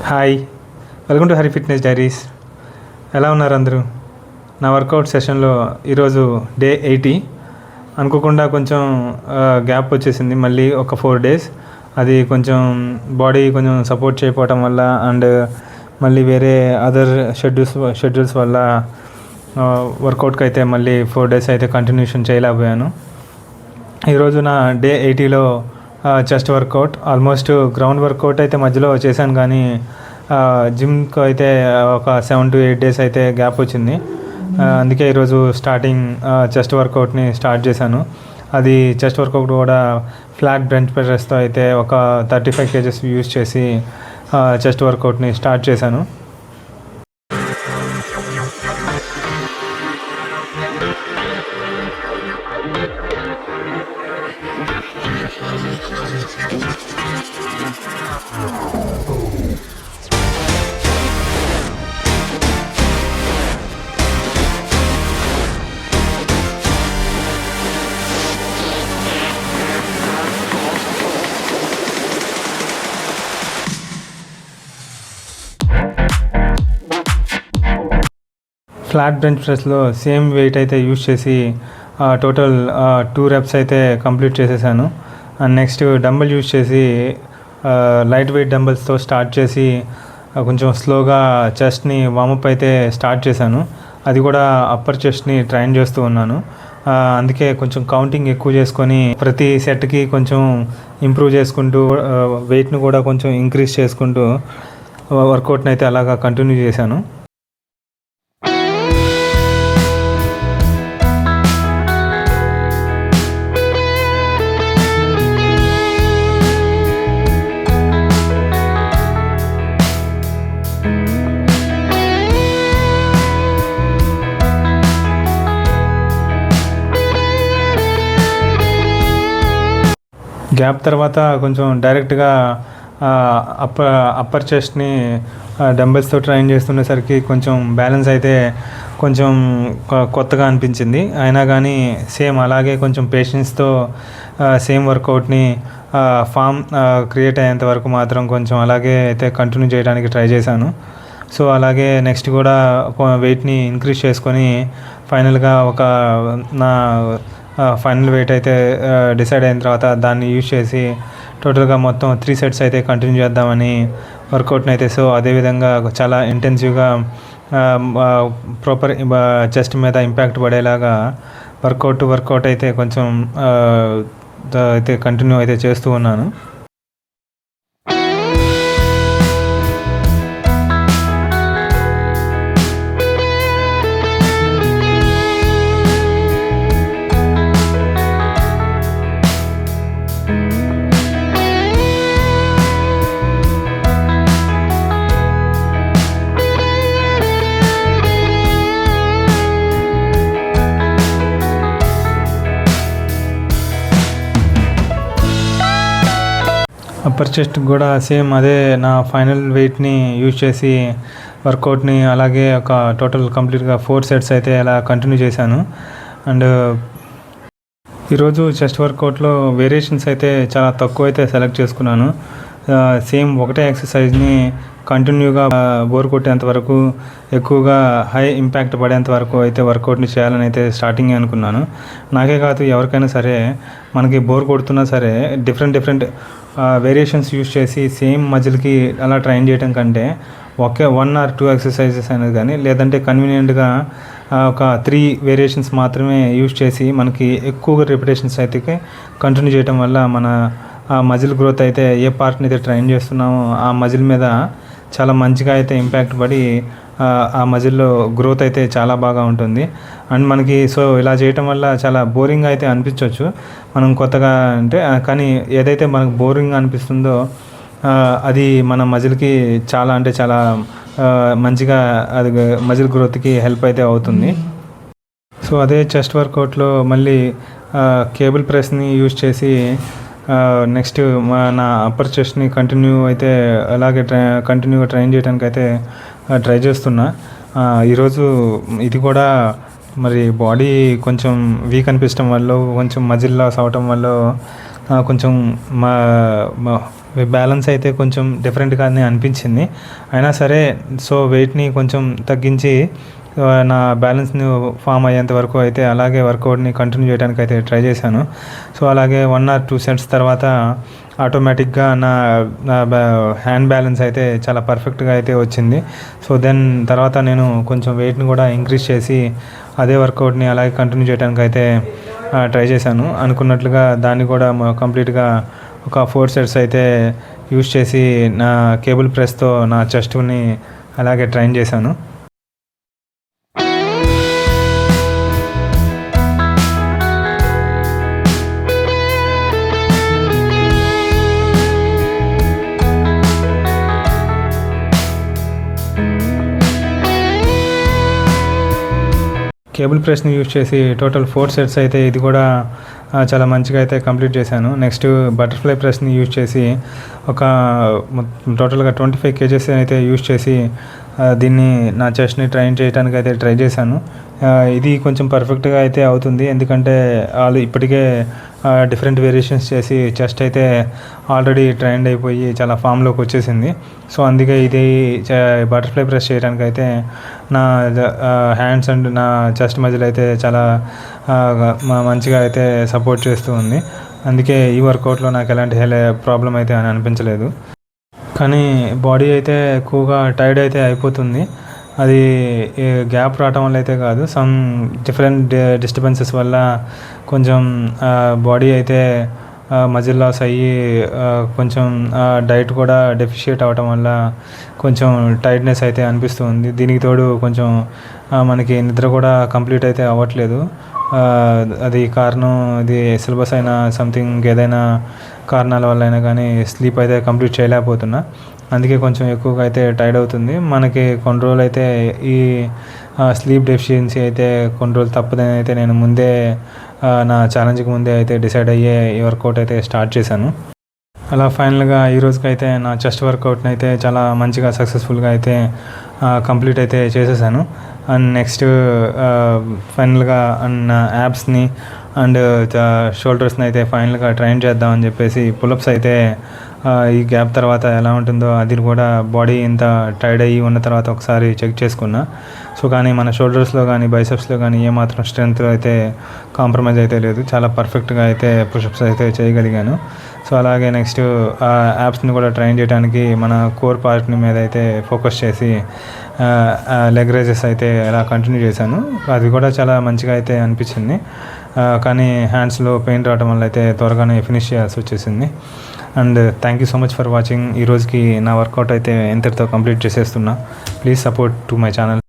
Hi, welcome to Hari fitness diaries. ఎలా ఉన్నారు అందరూ? నా వర్కౌట్ సెషన్లో ఈరోజు డే 80. అనుకోకుండా కొంచెం గ్యాప్ వచ్చేసింది, మళ్ళీ ఒక 4 days. అది కొంచెం బాడీ కొంచెం సపోర్ట్ చేయకపోవటం వల్ల అండ్ మళ్ళీ వేరే అదర్ షెడ్యూల్స్ వల్ల వర్కౌట్కి అయితే మళ్ళీ 4 days అయితే కంటిన్యూషన్ చేయలేకపోయాను. ఈరోజు నా డే 80లో chest workout, almost ground workout అయితే మధ్యలో చేశాను, కానీ జిమ్కి అయితే ఒక 7 to 8 days అయితే గ్యాప్ వచ్చింది. అందుకే ఈరోజు స్టార్టింగ్ చెస్ట్ వర్కౌట్ని స్టార్ట్ చేశాను. అది చెస్ట్ వర్కౌట్ కూడా ఫ్లాట్ బెంచ్ ప్రెస్తో అయితే ఒక 35 kgs యూజ్ చేసి చెస్ట్ వర్కౌట్ని స్టార్ట్ చేశాను. ఫ్లాట్ బెంచ్ ప్రెస్లో సేమ్ వెయిట్ అయితే యూజ్ చేసి టోటల్ 2 reps అయితే కంప్లీట్ చేసేసాను. అండ్ నెక్స్ట్ డంబుల్ యూజ్ చేసి లైట్ వెయిట్ డంబుల్స్తో స్టార్ట్ చేసి కొంచెం స్లోగా చెస్ట్ని వార్మప్ అయితే స్టార్ట్ చేశాను. అది కూడా అప్పర్ చెస్ట్ని ట్రైన్ చేస్తూ ఉన్నాను. అందుకే కొంచెం కౌంటింగ్ ఎక్కువ చేసుకొని ప్రతి సెట్కి కొంచెం ఇంప్రూవ్ చేసుకుంటూ వెయిట్ను కూడా కొంచెం ఇంక్రీజ్ చేసుకుంటూ వర్కౌట్ని అయితే అలాగా కంటిన్యూ చేశాను. గ్యాప్ తర్వాత కొంచెం డైరెక్ట్గా అప్పర్ చెస్ట్ని డంబెల్స్తో ట్రైన్ చేస్తుండేసరికి కొంచెం బ్యాలెన్స్ అయితే కొంచెం కొత్తగా అనిపించింది. అయినా కానీ సేమ్ అలాగే కొంచెం పేషెన్స్తో సేమ్ వర్కౌట్ని ఫామ్ క్రియేట్ అయ్యేంత వరకు మాత్రం కొంచెం అలాగే అయితే కంటిన్యూ చేయడానికి ట్రై చేశాను. సో అలాగే నెక్స్ట్ కూడా వెయిట్ని ఇంక్రీజ్ చేసుకొని ఫైనల్గా నా ఫైనల్ వెయిట్ అయితే డిసైడ్ అయిన తర్వాత దాన్ని యూజ్ చేసి టోటల్గా మొత్తం 3 sets అయితే కంటిన్యూ చేద్దామని వర్కౌట్ని అయితే, సో అదేవిధంగా చాలా ఇంటెన్సివ్గా ప్రాపర్ చెస్ట్ మీద ఇంపాక్ట్ పడేలాగా వర్కౌట్ అయితే కొంచెం అయితే కంటిన్యూ అయితే చేస్తూ ఉన్నాను. అప్పర్ చెస్ట్ కూడా సేమ్ అదే నా ఫైనల్ వెయిట్ని యూజ్ చేసి వర్కౌట్ని అలాగే ఒక టోటల్ కంప్లీట్గా 4 sets అయితే అలా కంటిన్యూ చేశాను. అండ్ ఈరోజు చెస్ట్ వర్కౌట్లో వేరియేషన్స్ అయితే చాలా తక్కువ అయితే సెలెక్ట్ చేసుకున్నాను. సేమ్ ఒకటే ఎక్సర్సైజ్ని కంటిన్యూగా బోర్ కొట్టేంత వరకు, ఎక్కువగా హై ఇంపాక్ట్ పడేంత వరకు అయితే వర్కౌట్ని చేయాలని అయితే స్టార్టింగ్ అనుకున్నాను. నాకే కాదు, ఎవరికైనా సరే మనకి బోర్ కొడుతున్నా సరే డిఫరెంట్ వేరియేషన్స్ యూజ్ చేసి సేమ్ మజిల్కి అలా ట్రైన్ చేయడం కంటే 1 or 2 exercises అనేది కానీ, లేదంటే కన్వీనియంట్గా ఒక 3 వేరియేషన్స్ మాత్రమే యూజ్ చేసి మనకి ఎక్కువగా రిపిటేషన్స్ అయితే కంటిన్యూ చేయడం వల్ల మన ఆ మజిల్ గ్రోత్ అయితే ఏ పార్ట్ని అయితే ట్రైన్ చేస్తున్నామో ఆ మజిల్ మీద చాలా మంచిగా అయితే ఇంపాక్ట్ పడి ఆ మజిల్లో గ్రోత్ అయితే చాలా బాగా ఉంటుంది. అండ్ మనకి సో ఇలా చేయటం వల్ల చాలా బోరింగ్ అయితే అనిపించవచ్చు మనం కొత్తగా అంటే, కానీ ఏదైతే మనకు బోరింగ్ అనిపిస్తుందో అది మన మజిల్కి చాలా మంచిగా అది మజిల్ గ్రోత్కి హెల్ప్ అయితే అవుతుంది. సో అదే చెస్ట్ వర్కౌట్లో మళ్ళీ కేబుల్ ప్రెస్ని యూజ్ చేసి నెక్స్ట్ నా అప్పర్ చెస్ట్ని కంటిన్యూ అయితే అలాగే కంటిన్యూగా ట్రైన్ చేయడానికి అయితే ట్రై చేస్తున్నా. ఈరోజు ఇది కూడా మరి బాడీ కొంచెం వీక్ అనిపించడం వల్ల, కొంచెం మజిల్ లాస్ అవటం వల్ల కొంచెం మా మా బ్యాలెన్స్ అయితే కొంచెం డిఫరెంట్గానే అనిపించింది. అయినా సరే సో వెయిట్ని కొంచెం తగ్గించి నా బ్యాలెన్స్ని ఫామ్ అయ్యేంత వరకు అయితే అలాగే వర్కౌట్ని కంటిన్యూ చేయడానికి అయితే ట్రై చేశాను. సో అలాగే 1 or 2 సెట్స్ తర్వాత ఆటోమేటిక్గా నా నా హ్యాండ్ బ్యాలెన్స్ అయితే చాలా పర్ఫెక్ట్గా అయితే వచ్చింది. సో దెన్ తర్వాత నేను కొంచెం వెయిట్ని కూడా ఇంక్రీజ్ చేసి అదే వర్కౌట్ని అలాగే కంటిన్యూ చేయడానికి అయితే ట్రై చేశాను. అనుకున్నట్లుగా దాన్ని కూడా కంప్లీట్గా ఒక 4 సెట్స్ అయితే యూజ్ చేసి నా కేబుల్ ప్రెస్తో నా చెస్ట్ని అలాగే ట్రైన్ చేశాను. కేబుల్ ప్రెస్ని యూజ్ చేసి టోటల్ 4 సెట్స్ అయితే ఇది కూడా చాలా మంచిగా అయితే కంప్లీట్ చేశాను. నెక్స్ట్ బటర్ఫ్లై ప్రెస్ని యూజ్ చేసి ఒక టోటల్గా 25 kgs అయితే యూజ్ చేసి దీన్ని నా చెస్ట్ని ట్రైన్ చేయడానికి అయితే ట్రై చేశాను. ఇది కొంచెం పర్ఫెక్ట్గా అయితే అవుతుంది, ఎందుకంటే వాళ్ళు ఇప్పటికే డిఫరెంట్ వేరియేషన్స్ చేసి చెస్ట్ అయితే ఆల్రెడీ ట్రైన్డ్ అయిపోయి చాలా ఫామ్లోకి వచ్చేసింది. సో అందుకే ఇది బటర్ఫ్లై ప్రెస్ చేయడానికి అయితే నా హ్యాండ్స్ అండ్ నా చెస్ట్ మధ్యలో అయితే చాలా మంచిగా అయితే సపోర్ట్ చేస్తూ ఉంది. అందుకే ఈ వర్కౌట్లో నాకు ఎలాంటి ప్రాబ్లం అయితే అని అనిపించలేదు. కానీ బాడీ అయితే ఎక్కువగా టైర్డ్ అయితే అయిపోతుంది. అది గ్యాప్ రావటం వల్ల అయితే కాదు, సమ్ డిఫరెంట్ డిస్టర్బెన్సెస్ వల్ల కొంచెం బాడీ అయితే మజిల్ లాస్ అయ్యి కొంచెం డైట్ కూడా డెఫిషియేట్ అవ్వటం వల్ల కొంచెం టైర్డ్నెస్ అయితే అనిపిస్తుంది. దీనికి తోడు కొంచెం మనకి నిద్ర కూడా కంప్లీట్ అయితే అవ్వట్లేదు. అది కారణం ఇది సిలబస్ అయినా సంథింగ్ ఏదైనా కారణాల వల్ల అయినా కానీ స్లీప్ అయితే కంప్లీట్ చేయలేకపోతున్నా. అందుకే కొంచెం ఎక్కువగా అయితే టైర్డ్ అవుతుంది. మనకి కొన్ని రోజులు అయితే ఈ స్లీప్ డెఫిషియన్సీ అయితే కొన్ని రోజులు తప్పదని అయితే నేను ముందే నా ఛాలెంజ్కి ముందే అయితే డిసైడ్ అయ్యే ఈ వర్కౌట్ అయితే స్టార్ట్ చేశాను. అలా ఫైనల్గా ఈ రోజుకి అయితే నా చెస్ట్ వర్కౌట్ని అయితే చాలా మంచిగా సక్సెస్ఫుల్గా అయితే కంప్లీట్ అయితే చేసేసాను. అండ్ నెక్స్ట్ ఫైనల్గా నా యాబ్స్ని అండ్ షోల్డర్స్ని అయితే ఫైనల్గా ట్రైన్ చేద్దామని చెప్పేసి పులప్స్ అయితే ఈ గ్యాప్ తర్వాత ఎలా ఉంటుందో అది కూడా బాడీ ఇంత టైర్డ్ అయ్యి ఉన్న తర్వాత ఒకసారి చెక్ చేసుకున్నా. సో కానీ మన షోల్డర్స్లో కానీ బైసెప్స్లో కానీ ఏమాత్రం స్ట్రెంత్ అయితే కాంప్రమైజ్ అయితే లేదు, చాలా పర్ఫెక్ట్గా అయితే పుషప్స్ అయితే చేయగలిగాను. సో అలాగే నెక్స్ట్ యాప్స్ని కూడా ట్రైన్ చేయడానికి మన కోర్ పార్ట్ని మీద అయితే ఫోకస్ చేసి లెగ్ రైజెస్ అయితే ఎలా కంటిన్యూ చేశాను. అది కూడా చాలా మంచిగా అయితే అనిపించింది. కానీ హ్యాండ్స్లో పెయిన్ రావడం వల్ల అయితే త్వరగానే ఫినిష్ చేయాల్సి వచ్చేసింది. And thank you so much for watching. ఈ రోజుకి నా వర్కౌట్ అయితే ఎంతటితో కంప్లీట్ చేసేస్తున్నా. Please support to my channel.